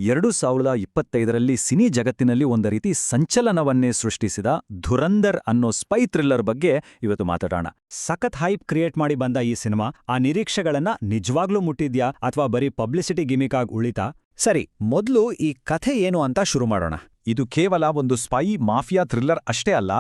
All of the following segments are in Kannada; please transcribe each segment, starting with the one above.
2025ರಲ್ಲಿ ಸಿನಿ ಜಗತ್ತಿನಲ್ಲಿ ಒಂದು ರೀತಿ ಸಂಚಲನವನ್ನೇ ಸೃಷ್ಟಿಸಿದ ಧುರಂಧರ್ ಅನ್ನೋ ಸ್ಪೈ ಥ್ರಿಲ್ಲರ್ ಬಗ್ಗೆ ಇವತ್ತು ಮಾತಾಡೋಣ. ಸಖತ್ ಹೈಪ್ ಕ್ರಿಯೇಟ್ ಮಾಡಿ ಬಂದ ಈ ಸಿನಿಮಾ ಆ ನಿರೀಕ್ಷೆಗಳನ್ನ ನಿಜವಾಗ್ಲೂ ಮುಟ್ಟಿದ್ಯಾ ಅಥವಾ ಬರೀ ಪಬ್ಲಿಸಿಟಿ ಗಿಮಿಕ್ ಆಗಿ ಉಳಿತಾ? ಸರಿ, ಮೊದಲು ಈ ಕಥೆ ಏನು ಅಂತ ಶುರು ಮಾಡೋಣ. ಇದು ಕೇವಲ ಒಂದು ಸ್ಪೈ ಮಾಫಿಯಾ ಥ್ರಿಲ್ಲರ್ ಅಷ್ಟೇ ಅಲ್ಲ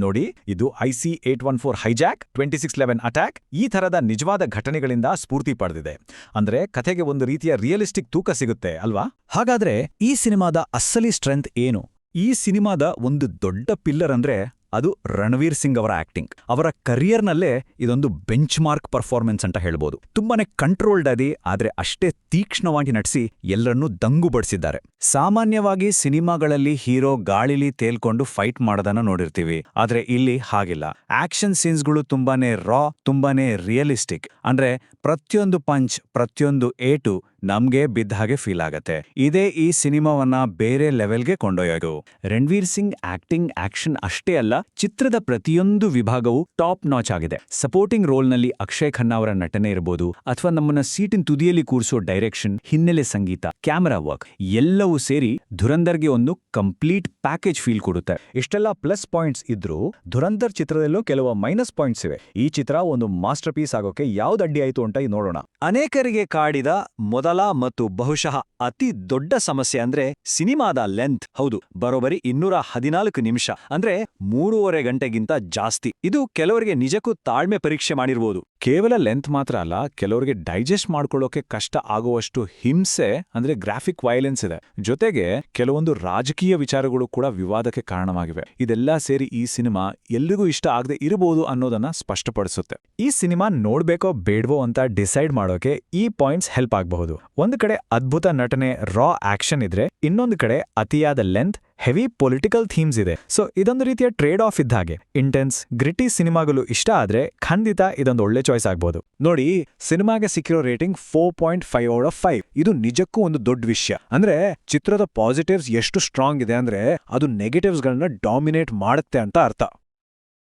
ನೋಡಿ. ಇದು IC-814 ಹೈಜಾಕ್, 2611 ಅಟ್ಯಾಕ್ ಈ ಥರದ ನಿಜವಾದ ಘಟನೆಗಳಿಂದ ಸ್ಫೂರ್ತಿ ಪಡೆದಿದೆ. ಅಂದ್ರೆ ಕಥೆಗೆ ಒಂದು ರೀತಿಯ ರಿಯಲಿಸ್ಟಿಕ್ ತೂಕ ಸಿಗುತ್ತೆ ಅಲ್ವಾ? ಹಾಗಾದ್ರೆ ಈ ಸಿನಿಮಾದ ಅಸಲಿ ಸ್ಟ್ರೆಂತ್ ಏನು? ಈ ಸಿನಿಮಾದ ಒಂದು ದೊಡ್ಡ ಪಿಲ್ಲರ್ ಅಂದ್ರೆ ಅದು ರಣವೀರ್ ಸಿಂಗ್ ಅವರ ಆಕ್ಟಿಂಗ್. ಅವರ ಕರಿಯರ್ನಲ್ಲೇ ಇದೊಂದು ಬೆಂಚ್ ಮಾರ್ಕ್ ಪರ್ಫಾರ್ಮೆನ್ಸ್ ಅಂತ ಹೇಳ್ಬೋದು. ತುಂಬಾನೇ ಕಂಟ್ರೋಲ್ಡ್ ಆಗಿ ಆದ್ರೆ ಅಷ್ಟೇ ತೀಕ್ಷ್ಣವಾಗಿ ನಟಿಸಿ ಎಲ್ಲರನ್ನೂ ದಂಗು ಬಡಿಸಿದ್ದಾರೆ. ಸಾಮಾನ್ಯವಾಗಿ ಸಿನಿಮಾಗಳಲ್ಲಿ ಹೀರೋ ಗಾಳಿಲಿ ತೇಲ್ಕೊಂಡು ಫೈಟ್ ಮಾಡೋದನ್ನ ನೋಡಿರ್ತೀವಿ, ಆದ್ರೆ ಇಲ್ಲಿ ಹಾಗಿಲ್ಲ. ಆಕ್ಷನ್ ಸೀನ್ಸ್ಗಳು ತುಂಬಾನೇ ರಾ, ತುಂಬಾನೇ ರಿಯಲಿಸ್ಟಿಕ್. ಅಂದ್ರೆ ಪ್ರತಿಯೊಂದು ಪಂಚ್, ಪ್ರತಿಯೊಂದು ಏಟು ನಮ್ಗೆ ಬಿದ್ದ ಹಾಗೆ ಫೀಲ್ ಆಗತ್ತೆ. ಇದೇ ಈ ಸಿನಿಮಾವನ್ನ ಬೇರೆ ಲೆವೆಲ್ಗೆ ಕೊಂಡೊಯ್ಯೋದು. ರಣವೀರ್ ಸಿಂಗ್ ಆಕ್ಟಿಂಗ್, ಆಕ್ಷನ್ ಅಷ್ಟೇ ಅಲ್ಲ, ಚಿತ್ರದ ಪ್ರತಿಯೊಂದು ವಿಭಾಗವೂ ಟಾಪ್ ನಾಚ್ ಆಗಿದೆ. ಸಪೋರ್ಟಿಂಗ್ ರೋಲ್ನಲ್ಲಿ ಅಕ್ಷಯ್ ಖನ್ನಾ ಅವರ ನಟನೆ ಇರಬಹುದು, ಅಥವಾ ನಮ್ಮನ್ನ ಸೀಟಿನ ತುದಿಯಲ್ಲಿ ಕೂರಿಸೋ ಡೈರೆಕ್ಷನ್, ಹಿನ್ನೆಲೆ ಸಂಗೀತ, ಕ್ಯಾಮೆರಾ ವರ್ಕ್ ಎಲ್ಲವೂ ಸೇರಿ ಧುರಂಧರ್ಗೆ ಒಂದು ಕಂಪ್ಲೀಟ್ ಪ್ಯಾಕೇಜ್ ಫೀಲ್ ಕೊಡುತ್ತೆ. ಇಷ್ಟೆಲ್ಲ ಪ್ಲಸ್ ಪಾಯಿಂಟ್ಸ್ ಇದ್ರೂ ಧುರಂಧರ್ ಚಿತ್ರದಲ್ಲೂ ಕೆಲವು ಮೈನಸ್ ಪಾಯಿಂಟ್ಸ್ ಇವೆ. ಈ ಚಿತ್ರ ಒಂದು ಮಾಸ್ಟರ್ ಪೀಸ್ ಆಗೋಕೆ ಯಾವ್ದು ಅಡ್ಡಿ ಆಯ್ತು ಅಂತ ನೋಡೋಣ. ಅನೇಕರಿಗೆ ಕಾಡಿದ ಮೊದಲ ಮತ್ತು ಬಹುಶಃ ಅತಿ ದೊಡ್ಡ ಸಮಸ್ಯೆ ಅಂದ್ರೆ ಸಿನಿಮಾದ ಲೆಂತ್. ಹೌದು, ಬರೋಬರಿ 214 ನಿಮಿಷ, ಅಂದ್ರೆ 3.5 ಗಂಟೆಗಿಂತ ಜಾಸ್ತಿ. ಇದು ಕೆಲವರಿಗೆ ನಿಜಕ್ಕೂ ತಾಳ್ಮೆ ಪರೀಕ್ಷೆ ಮಾಡಿರ್ಬೋದು. ಕೇವಲ ಲೆಂತ್ ಮಾತ್ರ ಅಲ್ಲ, ಕೆಲವರಿಗೆ ಡೈಜೆಸ್ಟ್ ಮಾಡ್ಕೊಳ್ಳೋಕೆ ಕಷ್ಟ ಆಗುವಷ್ಟು ಹಿಂಸೆ ಅಂದ್ರೆ ಗ್ರಾಫಿಕ್ ವೈಲೆನ್ಸ್ ಇದೆ. ಜೊತೆಗೆ ಕೆಲವೊಂದು ರಾಜಕೀಯ ವಿಚಾರಗಳು ಕೂಡ ವಿವಾದಕ್ಕೆ ಕಾರಣವಾಗಿವೆ. ಇದೆಲ್ಲ ಸೇರಿ ಈ ಸಿನಿಮಾ ಎಲ್ರಿಗೂ ಇಷ್ಟ ಆಗದೆ ಇರಬಹುದು ಅನ್ನೋದನ್ನ ಸ್ಪಷ್ಟಪಡಿಸುತ್ತೆ. ಈ ಸಿನಿಮಾ ನೋಡ್ಬೇಕೋ ಬೇಡವೋ ಅಂತ ಡಿಸೈಡ್ ಮಾಡೋಕೆ ಈ ಪಾಯಿಂಟ್ಸ್ ಹೆಲ್ಪ್ ಆಗಬಹುದು. ಒಂದು ಕಡೆ ಅದ್ಭುತ ನಟನೆ, ರಾ ಆಕ್ಷನ್ ಇದ್ರೆ, ಇನ್ನೊಂದು ಕಡೆ ಅತಿಯಾದ ಲೆಂತ್, ಹೆವಿ ಪೊಲಿಟಿಕಲ್ ಥೀಮ್ಸ್ ಇದೆ. ಸೊ ಇದೊಂದು ರೀತಿಯ ಟ್ರೇಡ್ ಆಫ್ ಇದ್ದ ಹಾಗೆ. ಇಂಟೆನ್ಸ್, ಗ್ರಿಟಿ ಸಿನಿಮಾಗಳು ಇಷ್ಟ ಆದ್ರೆ ಖಂಡಿತ ಇದೊಂದು ಒಳ್ಳೆ ಚಾಯ್ಸ್ ಆಗ್ಬೋದು. ನೋಡಿ, ಸಿನಿಮಾಗೆ ಸಿಕ್ಕಿರೋ ರೇಟಿಂಗ್ 4.5/5. ಇದು ನಿಜಕ್ಕೂ ಒಂದು ದೊಡ್ಡ ವಿಷಯ. ಅಂದ್ರೆ ಚಿತ್ರದ ಪಾಸಿಟಿವ್ಸ್ ಎಷ್ಟು ಸ್ಟ್ರಾಂಗ್ ಇದೆ ಅಂದ್ರೆ ಅದು ನೆಗೆಟಿವ್ಸ್ಗಳನ್ನ ಡಾಮಿನೇಟ್ ಮಾಡುತ್ತೆ ಅಂತ ಅರ್ಥ.